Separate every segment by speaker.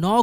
Speaker 1: 9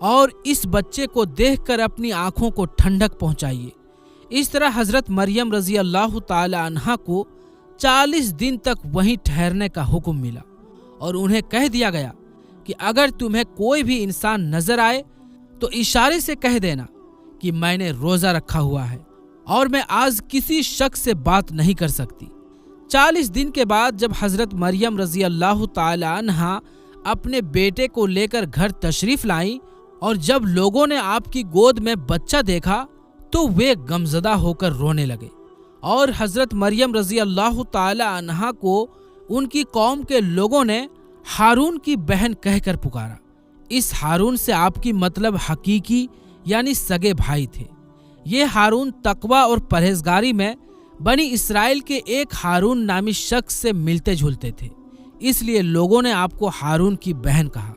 Speaker 1: اور اس بچے کو دیکھ کر اپنی آنکھوں کو ٹھنڈک پہنچائیے۔ اس طرح حضرت مریم رضی اللہ تعالی عنہا کو 40 دن تک وہیں ٹھہرنے کا حکم ملا، اور انہیں کہہ دیا گیا کہ اگر تمہیں کوئی بھی انسان نظر آئے تو اشارے سے کہہ دینا کہ میں نے روزہ رکھا ہوا ہے اور میں آج کسی شخص سے بات نہیں کر سکتی۔ 40 دن کے بعد جب حضرت مریم رضی اللہ تعالی عنہا اپنے بیٹے کو لے کر گھر تشریف لائیں اور جب لوگوں نے آپ کی گود میں بچہ دیکھا تو وہ غمزدہ ہو کر رونے لگے، اور حضرت مریم رضی اللہ تعالی عنہا کو ان کی قوم کے لوگوں نے ہارون کی بہن کہہ کر پکارا۔ اس ہارون سے آپ کی مطلب حقیقی یعنی سگے بھائی تھے۔ یہ ہارون تقوی اور پرہیزگاری میں بنی اسرائیل کے ایک ہارون نامی شخص سے ملتے جھلتے تھے، اس لیے لوگوں نے آپ کو ہارون کی بہن کہا۔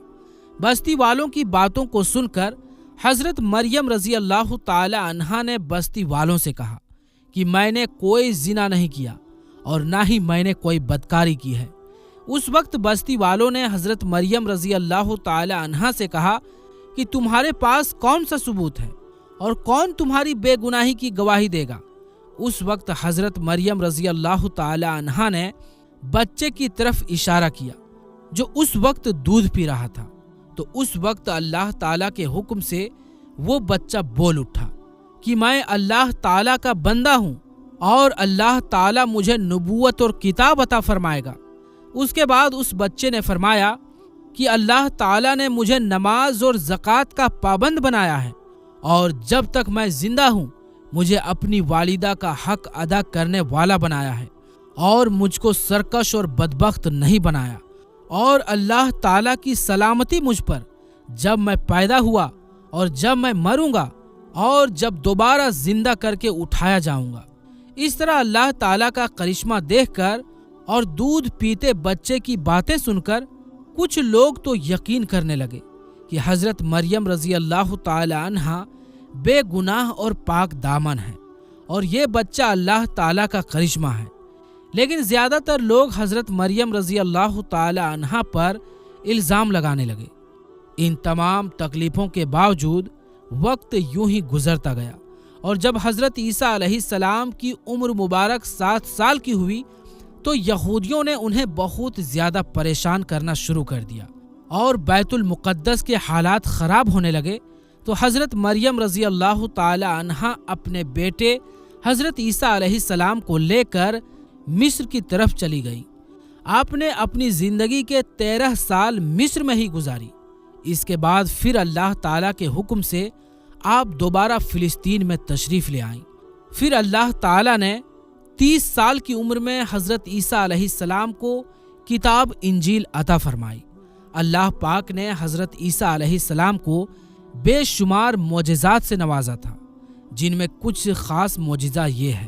Speaker 1: بستی والوں کی باتوں کو سن کر حضرت مریم رضی اللہ تعالی عنہا نے بستی والوں سے کہا کہ میں نے کوئی زنا نہیں کیا اور نہ ہی میں نے کوئی بدکاری کی ہے۔ اس وقت بستی والوں نے حضرت مریم رضی اللہ تعالی عنہا سے کہا کہ تمہارے پاس کون سا ثبوت ہے اور کون تمہاری بے گناہی کی گواہی دے گا؟ اس وقت حضرت مریم رضی اللہ تعالی عنہا نے بچے کی طرف اشارہ کیا جو اس وقت دودھ پی رہا تھا، تو اس وقت اللہ تعالیٰ کے حکم سے وہ بچہ بول اٹھا کہ میں اللہ تعالیٰ کا بندہ ہوں اور اللہ تعالیٰ مجھے نبوت اور کتاب عطا فرمائے گا۔ اس کے بعد اس بچے نے فرمایا کہ اللہ تعالیٰ نے مجھے نماز اور زکوٰۃ کا پابند بنایا ہے، اور جب تک میں زندہ ہوں مجھے اپنی والدہ کا حق ادا کرنے والا بنایا ہے، اور مجھ کو سرکش اور بدبخت نہیں بنایا، اور اللہ تعالیٰ کی سلامتی مجھ پر جب میں پیدا ہوا اور جب میں مروں گا اور جب دوبارہ زندہ کر کے اٹھایا جاؤں گا۔ اس طرح اللہ تعالیٰ کا کرشمہ دیکھ کر اور دودھ پیتے بچے کی باتیں سن کر کچھ لوگ تو یقین کرنے لگے کہ حضرت مریم رضی اللہ تعالی عنہا بے گناہ اور پاک دامن ہے اور یہ بچہ اللہ تعالیٰ کا کرشمہ ہے، لیکن زیادہ تر لوگ حضرت مریم رضی اللہ تعالی عنہا پر الزام لگانے لگے۔ ان تمام تکلیفوں کے باوجود وقت یوں ہی گزرتا گیا، اور جب حضرت عیسیٰ علیہ السلام کی عمر مبارک 7 سال کی ہوئی تو یہودیوں نے انہیں بہت زیادہ پریشان کرنا شروع کر دیا، اور بیت المقدس کے حالات خراب ہونے لگے۔ تو حضرت مریم رضی اللہ تعالی عنہا اپنے بیٹے حضرت عیسیٰ علیہ السلام کو لے کر مصر کی طرف چلی گئی۔ آپ نے اپنی زندگی کے 13 سال مصر میں ہی گزاری۔ اس کے بعد پھر اللہ تعالیٰ کے حکم سے آپ دوبارہ فلسطین میں تشریف لے آئیں۔ پھر اللہ تعالیٰ نے 30 سال کی عمر میں حضرت عیسیٰ علیہ السلام کو کتاب انجیل عطا فرمائی۔ اللہ پاک نے حضرت عیسیٰ علیہ السلام کو بے شمار معجزات سے نوازا تھا، جن میں کچھ خاص معجزہ یہ ہے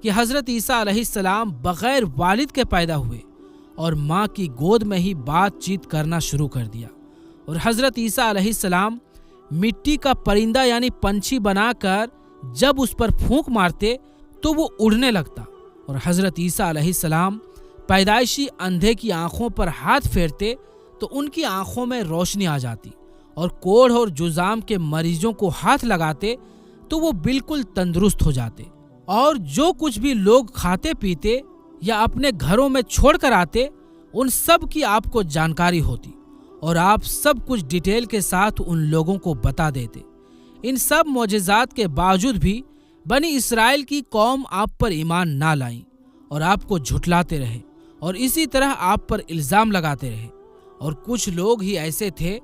Speaker 1: کہ حضرت عیسیٰ علیہ السلام بغیر والد کے پیدا ہوئے اور ماں کی گود میں ہی بات چیت کرنا شروع کر دیا، اور حضرت عیسیٰ علیہ السلام مٹی کا پرندہ یعنی پنچھی بنا کر جب اس پر پھونک مارتے تو وہ اڑنے لگتا، اور حضرت عیسیٰ علیہ السلام پیدائشی اندھے کی آنکھوں پر ہاتھ پھیرتے تو ان کی آنکھوں میں روشنی آ جاتی، اور کوڑھ اور جذام کے مریضوں کو ہاتھ لگاتے تو وہ بالکل تندرست ہو جاتے، اور جو کچھ بھی لوگ کھاتے پیتے یا اپنے گھروں میں چھوڑ کر آتے ان سب کی آپ کو جانکاری ہوتی، اور آپ سب کچھ ڈیٹیل کے ساتھ ان لوگوں کو بتا دیتے۔ ان سب معجزات کے باوجود بھی بنی اسرائیل کی قوم آپ پر ایمان نہ لائیں اور آپ کو جھٹلاتے رہے، اور اسی طرح آپ پر الزام لگاتے رہے، اور کچھ لوگ ہی ایسے تھے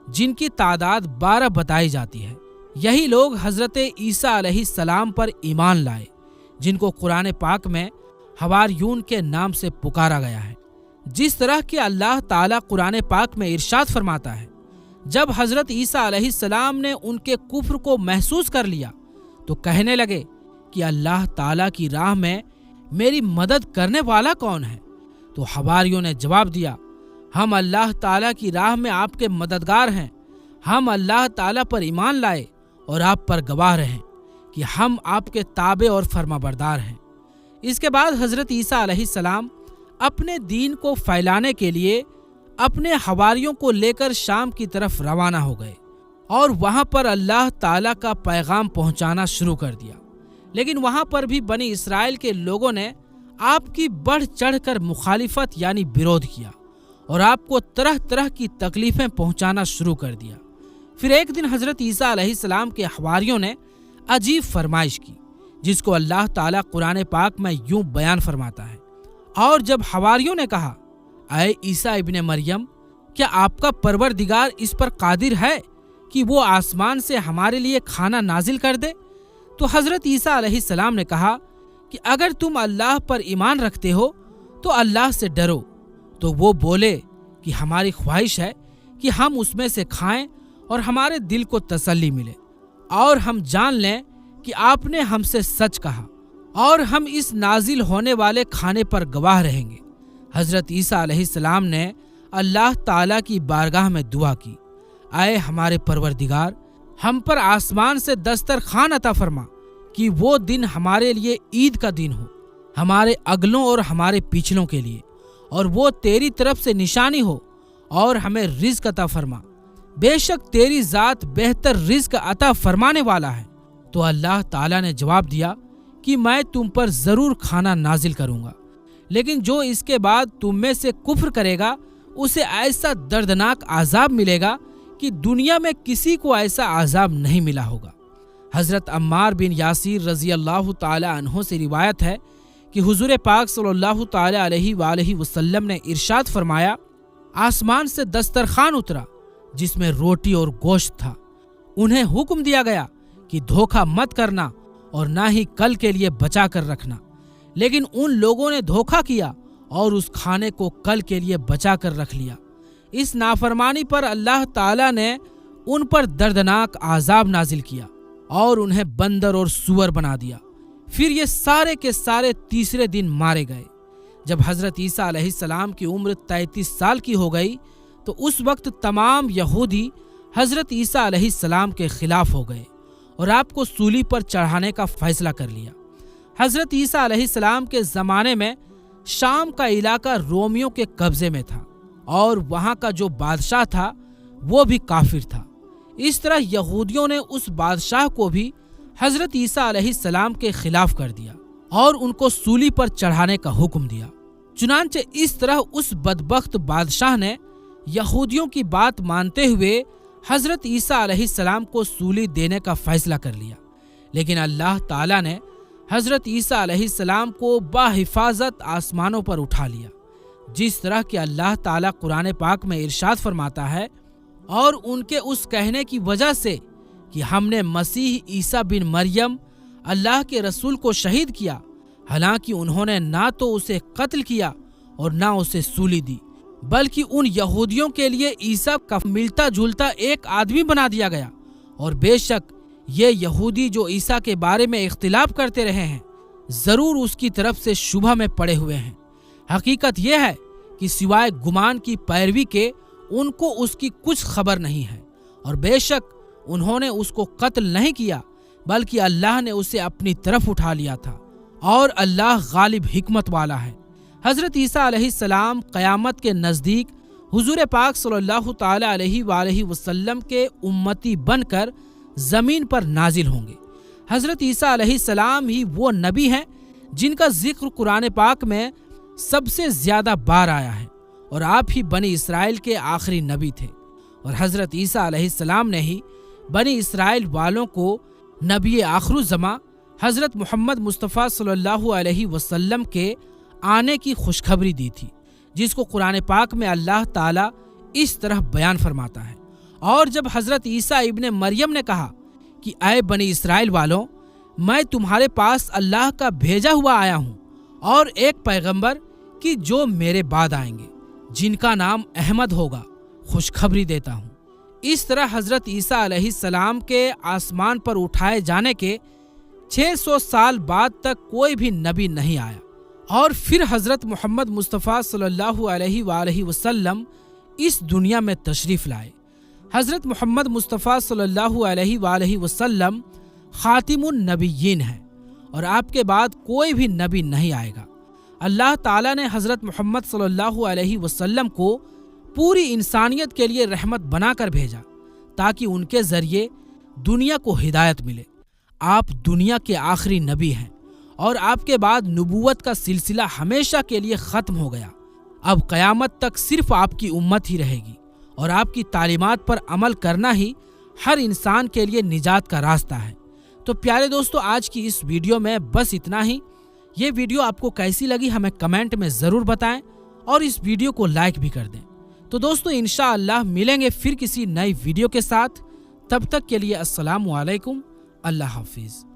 Speaker 1: جن کی تعداد 12 بتائی جاتی ہے۔ یہی لوگ حضرت عیسیٰ علیہ السلام پر ایمان لائے، جن کو قرآن پاک میں حواریون کے نام سے پکارا گیا ہے۔ جس طرح کہ اللہ تعالیٰ قرآن پاک میں ارشاد فرماتا ہے، جب حضرت عیسیٰ علیہ السلام نے ان کے کفر کو محسوس کر لیا تو کہنے لگے کہ اللہ تعالیٰ کی راہ میں میری مدد کرنے والا کون ہے؟ تو حواریوں نے جواب دیا، ہم اللہ تعالیٰ کی راہ میں آپ کے مددگار ہیں، ہم اللہ تعالیٰ پر ایمان لائے اور آپ پر گواہ رہیں کہ ہم آپ کے تابع اور فرما بردار ہیں۔ اس کے بعد حضرت عیسیٰ علیہ السلام اپنے دین کو پھیلانے کے لیے اپنے حواریوں کو لے کر شام کی طرف روانہ ہو گئے، اور وہاں پر اللہ تعالیٰ کا پیغام پہنچانا شروع کر دیا، لیکن وہاں پر بھی بنی اسرائیل کے لوگوں نے آپ کی بڑھ چڑھ کر مخالفت یعنی برودھ کیا اور آپ کو طرح طرح کی تکلیفیں پہنچانا شروع کر دیا۔ پھر ایک دن حضرت عیسیٰ علیہ السلام کے حواریوں نے عجیب فرمائش کی، جس کو اللہ تعالیٰ قرآن پاک میں یوں بیان فرماتا ہے، اور جب حواریوں نے کہا، اے عیسیٰ ابن مریم، کیا آپ کا پروردگار اس پر قادر ہے کہ وہ آسمان سے ہمارے لیے کھانا نازل کر دے؟ تو حضرت عیسیٰ علیہ السلام نے کہا کہ اگر تم اللہ پر ایمان رکھتے ہو تو اللہ سے ڈرو۔ تو وہ بولے کہ ہماری خواہش ہے کہ ہم اس میں سے کھائیں اور ہمارے دل کو تسلی ملے، اور ہم جان لیں کہ آپ نے ہم سے سچ کہا، اور ہم اس نازل ہونے والے کھانے پر گواہ رہیں گے۔ حضرت عیسیٰ علیہ السلام نے اللہ تعالیٰ کی بارگاہ میں دعا کی، اے ہمارے پروردگار، ہم پر آسمان سے دسترخوان عطا فرما کہ وہ دن ہمارے لیے عید کا دن ہو، ہمارے اگلوں اور ہمارے پچھلوں کے لیے، اور وہ تیری طرف سے نشانی ہو، اور ہمیں رزق عطا فرما، بے شک تیری ذات بہتر رزق عطا فرمانے والا ہے۔ تو اللہ تعالیٰ نے جواب دیا کہ میں تم پر ضرور کھانا نازل کروں گا، لیکن جو اس کے بعد تم میں سے کفر کرے گا اسے ایسا دردناک عذاب ملے گا کہ دنیا میں کسی کو ایسا عذاب نہیں ملا ہوگا۔ حضرت عمار بن یاسر رضی اللہ تعالی عنہ سے روایت ہے کہ حضور پاک صلی اللہ تعالی علیہ وآلہ وسلم نے ارشاد فرمایا، آسمان سے دسترخوان اترا جس میں روٹی اور گوشت تھا۔ انہیں حکم دیا گیا کہ دھوکہ مت کرنا اور نہ ہی کل کے لیے بچا کر رکھنا، لیکن ان لوگوں نے دھوکہ کیا اور اس کھانے کو کل کے لیے بچا کر رکھ لیا۔ اس نافرمانی پر اللہ تعالیٰ نے ان پر دردناک عذاب نازل کیا اور انہیں بندر اور سور بنا دیا۔ پھر یہ سارے کے سارے تیسرے دن مارے گئے۔ جب حضرت عیسیٰ علیہ السلام کی عمر 33 سال کی ہو گئی تو اس وقت تمام یہودی حضرت عیسیٰ علیہ السلام کے خلاف ہو گئے اور آپ کو سولی پر چڑھانے کا فیصلہ کر لیا۔ حضرت عیسیٰ علیہ السلام کے زمانے میں شام کا علاقہ رومیوں کے قبضے میں تھا اور وہاں کا جو بادشاہ تھا وہ بھی کافر تھا۔ اس طرح یہودیوں نے اس بادشاہ کو بھی حضرت عیسیٰ علیہ السلام کے خلاف کر دیا اور ان کو سولی پر چڑھانے کا حکم دیا۔ چنانچہ اس طرح اس بدبخت بادشاہ نے یہودیوں کی بات مانتے ہوئے حضرت عیسیٰ علیہ السلام کو سولی دینے کا فیصلہ کر لیا، لیکن اللہ تعالیٰ نے حضرت عیسیٰ علیہ السلام کو باحفاظت آسمانوں پر اٹھا لیا، جس طرح کہ اللہ تعالیٰ قرآن پاک میں ارشاد فرماتا ہے، اور ان کے اس کہنے کی وجہ سے کہ ہم نے مسیح عیسیٰ بن مریم اللہ کے رسول کو شہید کیا، حالانکہ انہوں نے نہ تو اسے قتل کیا اور نہ اسے سولی دی، بلکہ ان یہودیوں کے لیے عیسیٰ کا ملتا جلتا ایک آدمی بنا دیا گیا، اور بے شک یہ یہودی جو عیسیٰ کے بارے میں اختلاف کرتے رہے ہیں ضرور اس کی طرف سے شبہ میں پڑے ہوئے ہیں۔ حقیقت یہ ہے کہ سوائے گمان کی پیروی کے ان کو اس کی کچھ خبر نہیں ہے، اور بے شک انہوں نے اس کو قتل نہیں کیا بلکہ اللہ نے اسے اپنی طرف اٹھا لیا تھا، اور اللہ غالب حکمت والا ہے۔ حضرت عیسیٰ علیہ السلام قیامت کے نزدیک حضور پاک صلی اللہ تعالی علیہ وآلہ وسلم کے امتی بن کر زمین پر نازل ہوں گے۔ حضرت عیسیٰ علیہ السلام ہی وہ نبی ہیں جن کا ذکر قرآن پاک میں سب سے زیادہ بار آیا ہے، اور آپ ہی بنی اسرائیل کے آخری نبی تھے، اور حضرت عیسیٰ علیہ السلام نے ہی بنی اسرائیل والوں کو نبی آخر الزماں حضرت محمد مصطفیٰ صلی اللہ علیہ وسلم کے آنے کی خوشخبری دی تھی، جس کو قرآن پاک میں اللہ تعالیٰ اس طرح بیان فرماتا ہے، اور جب حضرت عیسیٰ ابن مریم نے کہا کہ اے بنی اسرائیل والوں، میں تمہارے پاس اللہ کا بھیجا ہوا آیا ہوں اور ایک پیغمبر کہ جو میرے بعد آئیں گے، جن کا نام احمد ہوگا، خوشخبری دیتا ہوں۔ اس طرح حضرت عیسیٰ علیہ السلام کے آسمان پر اٹھائے جانے کے 600 سال بعد تک کوئی بھی نبی نہیں آیا، اور پھر حضرت محمد مصطفیٰ صلی اللہ علیہ وآلہ وسلم اس دنیا میں تشریف لائے۔ حضرت محمد مصطفیٰ صلی اللہ علیہ وآلہ وسلم خاتم النبیین ہیں، اور آپ کے بعد کوئی بھی نبی نہیں آئے گا۔ اللہ تعالیٰ نے حضرت محمد صلی اللہ علیہ وسلم کو پوری انسانیت کے لیے رحمت بنا کر بھیجا تاکہ ان کے ذریعے دنیا کو ہدایت ملے۔ آپ دنیا کے آخری نبی ہیں اور آپ کے بعد نبوت کا سلسلہ ہمیشہ کے لیے ختم ہو گیا۔ اب قیامت تک صرف آپ کی امت ہی رہے گی اور آپ کی تعلیمات پر عمل کرنا ہی ہر انسان کے لیے نجات کا راستہ ہے۔ تو پیارے دوستو، آج کی اس ویڈیو میں بس اتنا ہی۔ یہ ویڈیو آپ کو کیسی لگی ہمیں کمنٹ میں ضرور بتائیں اور اس ویڈیو کو لائک بھی کر دیں۔ تو دوستو، انشاءاللہ ملیں گے پھر کسی نئی ویڈیو کے ساتھ۔ تب تک کے لیے السلام علیکم، اللہ حافظ۔